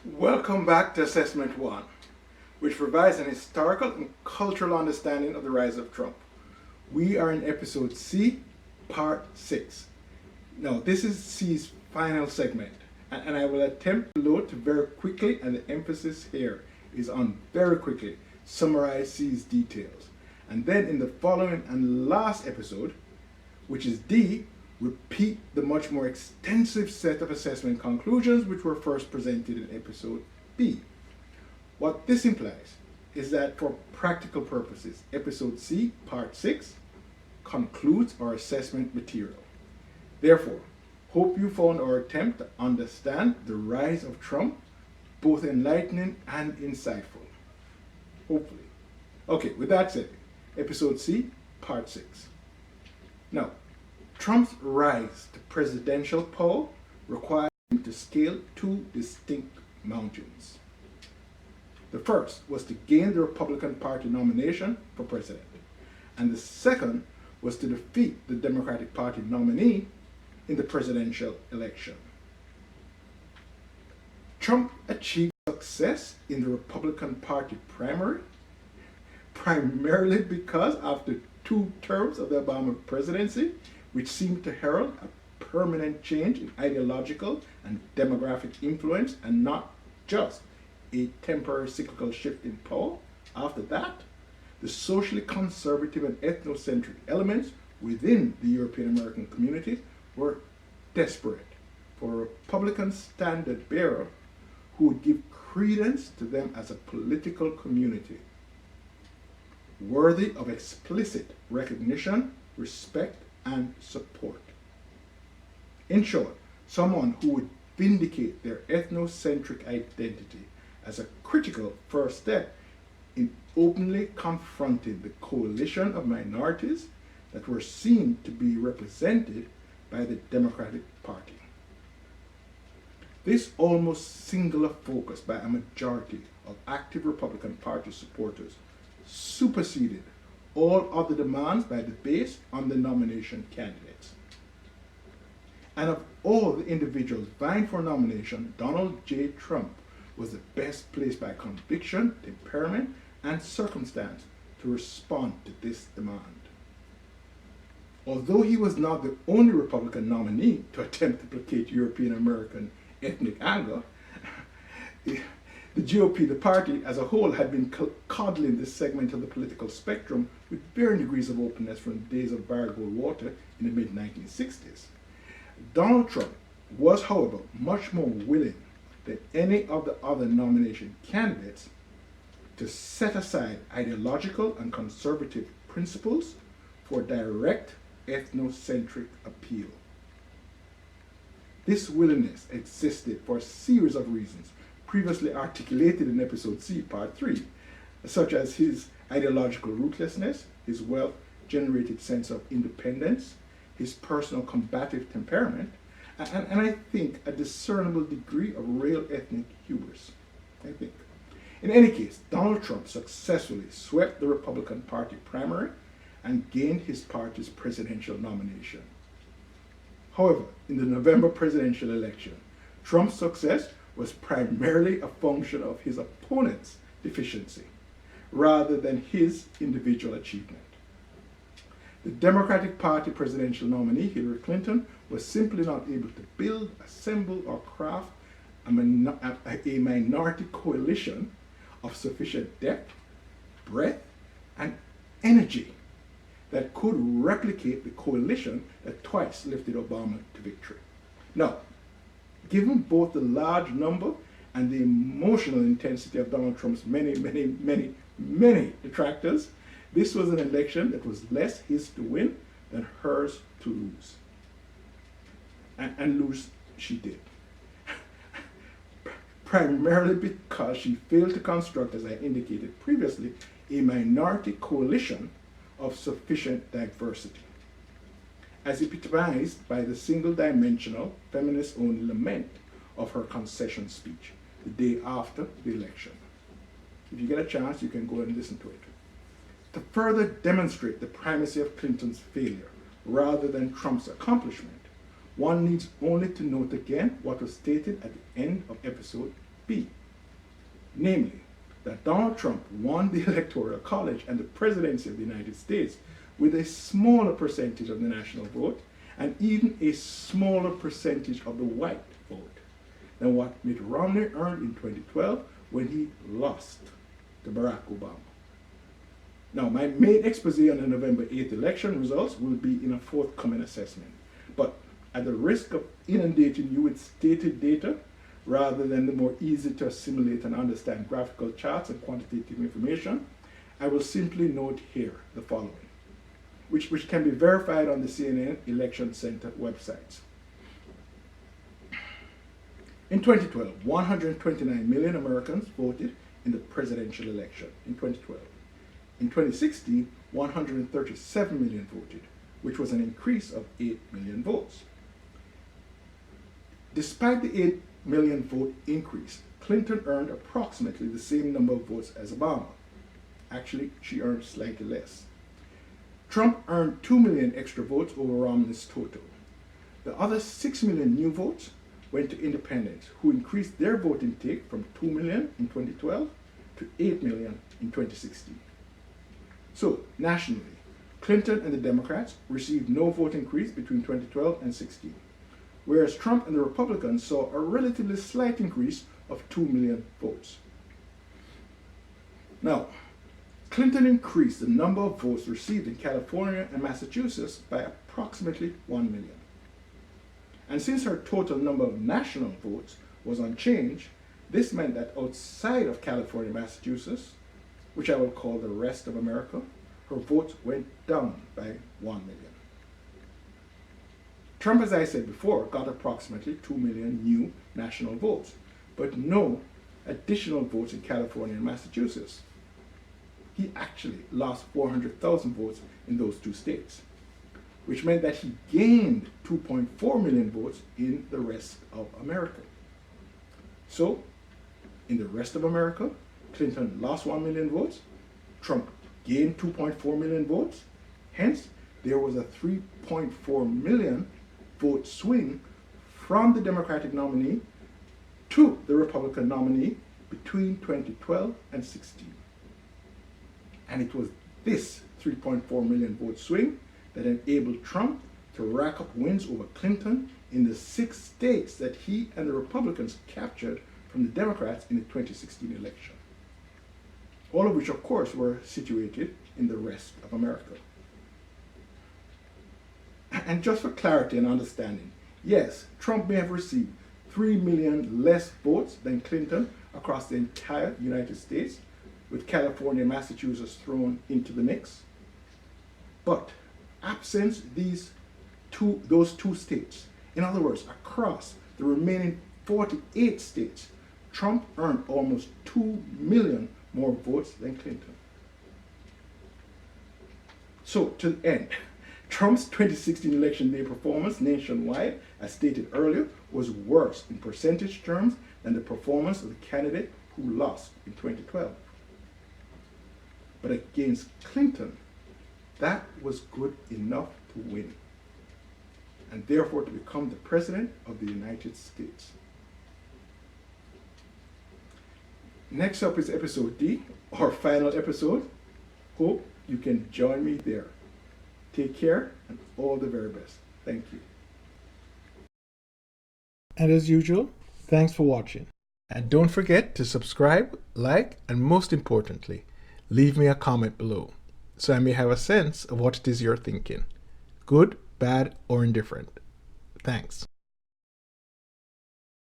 Welcome back to Assessment 1, which provides an historical and cultural understanding of the rise of Trump. We are in episode C, part 6. Now, this is C's final segment, and I will attempt to load to very quickly, and the emphasis here is on very quickly, summarize C's details. And then in the following and last episode, which is D, repeat the much more extensive set of assessment conclusions which were first presented in episode B. What this implies is that for practical purposes, episode C, part 6, concludes our assessment material. Therefore, hope you found our attempt to understand the rise of Trump both enlightening and insightful. Hopefully. Okay, with that said, episode C, part 6. Now, Trump's rise to presidential power required him to scale two distinct mountains. The first was to gain the Republican Party nomination for president, and the second was to defeat the Democratic Party nominee in the presidential election. Trump achieved success in the Republican Party primary primarily because after 2 terms of the Obama presidency, which seemed to herald a permanent change in ideological and demographic influence and not just a temporary cyclical shift in power. After that, the socially conservative and ethnocentric elements within the European American communities were desperate for a Republican standard bearer who would give credence to them as a political community worthy of explicit recognition, respect, and support. In short, someone who would vindicate their ethnocentric identity as a critical first step in openly confronting the coalition of minorities that were seen to be represented by the Democratic Party. This almost singular focus by a majority of active Republican Party supporters superseded all other demands by the base on the nomination candidates. And of all the individuals vying for nomination, Donald J. Trump was the best placed by conviction, temperament, and circumstance to respond to this demand. Although he was not the only Republican nominee to attempt to placate European American ethnic anger, the GOP, the party as a whole, had been coddling this segment of the political spectrum with varying degrees of openness from the days of Barry Goldwater in the mid-1960s. Donald Trump was, however, much more willing than any of the other nomination candidates to set aside ideological and conservative principles for direct ethnocentric appeal. This willingness existed for a series of reasons previously articulated in episode C, part 3, such as his ideological ruthlessness, his wealth-generated sense of independence, his personal combative temperament, and I think a discernible degree of real ethnic hubris, I think. In any case, Donald Trump successfully swept the Republican Party primary and gained his party's presidential nomination. However, in the November presidential election, Trump's success was primarily a function of his opponent's deficiency, rather than his individual achievement. The Democratic Party presidential nominee, Hillary Clinton, was simply not able to build, assemble, or craft a minority coalition of sufficient depth, breadth, and energy that could replicate the coalition that twice lifted Obama to victory. Now, given both the large number and the emotional intensity of Donald Trump's many detractors, this was an election that was less his to win than hers to lose. And lose she did. Primarily because she failed to construct, as I indicated previously, a minority coalition of sufficient diversity, as epitomized by the single-dimensional, feminist-only lament of her concession speech the day after the election. If you get a chance, you can go and listen to it. To further demonstrate the primacy of Clinton's failure rather than Trump's accomplishment, one needs only to note again what was stated at the end of episode be. Namely, that Donald Trump won the Electoral College and the presidency of the United States with a smaller percentage of the national vote and even a smaller percentage of the white vote than what Mitt Romney earned in 2012 when he lost to Barack Obama. Now, my main expose on the November 8th election results will be in a forthcoming assessment, but at the risk of inundating you with stated data, rather than the more easy to assimilate and understand graphical charts and quantitative information, I will simply note here the following, which can be verified on the CNN Election Center websites. In 2012, 129 million Americans voted in the presidential election in 2012. In 2016, 137 million voted, which was an increase of 8 million votes. Despite the 8 million vote increase, Clinton earned approximately the same number of votes as Obama. Actually, she earned slightly less. Trump earned 2 million extra votes over Romney's total. The other 6 million new votes went to independents, who increased their vote intake from 2 million in 2012 to 8 million in 2016. So, nationally, Clinton and the Democrats received no vote increase between 2012 and 16, whereas Trump and the Republicans saw a relatively slight increase of 2 million votes. Now, Clinton increased the number of votes received in California and Massachusetts by approximately 1 million. And since her total number of national votes was unchanged, this meant that outside of California and Massachusetts, which I will call the rest of America, her votes went down by 1 million. Trump, as I said before, got approximately 2 million new national votes, but no additional votes in California and Massachusetts. He actually lost 400,000 votes in those two states, which meant that he gained 2.4 million votes in the rest of America. So, in the rest of America, Clinton lost 1 million votes, Trump gained 2.4 million votes, hence there was a 3.4 million vote swing from the Democratic nominee to the Republican nominee between 2012 and 16. And it was this 3.4 million vote swing that enabled Trump to rack up wins over Clinton in the 6 states that he and the Republicans captured from the Democrats in the 2016 election. All of which, of course, were situated in the rest of America. And just for clarity and understanding, yes, Trump may have received 3 million less votes than Clinton across the entire United States, with California and Massachusetts thrown into the mix. But absent those two states, in other words, across the remaining 48 states, Trump earned almost 2 million more votes than Clinton. So, to the end, Trump's 2016 election day performance nationwide, as stated earlier, was worse in percentage terms than the performance of the candidate who lost in 2012. But against Clinton, that was good enough to win, and therefore to become the President of the United States. Next up is episode D, our final episode. Hope you can join me there. Take care and all the very best. Thank you. And as usual, thanks for watching. And don't forget to subscribe, like, and most importantly, leave me a comment below so I may have a sense of what it is you're thinking. Good, bad, or indifferent. Thanks.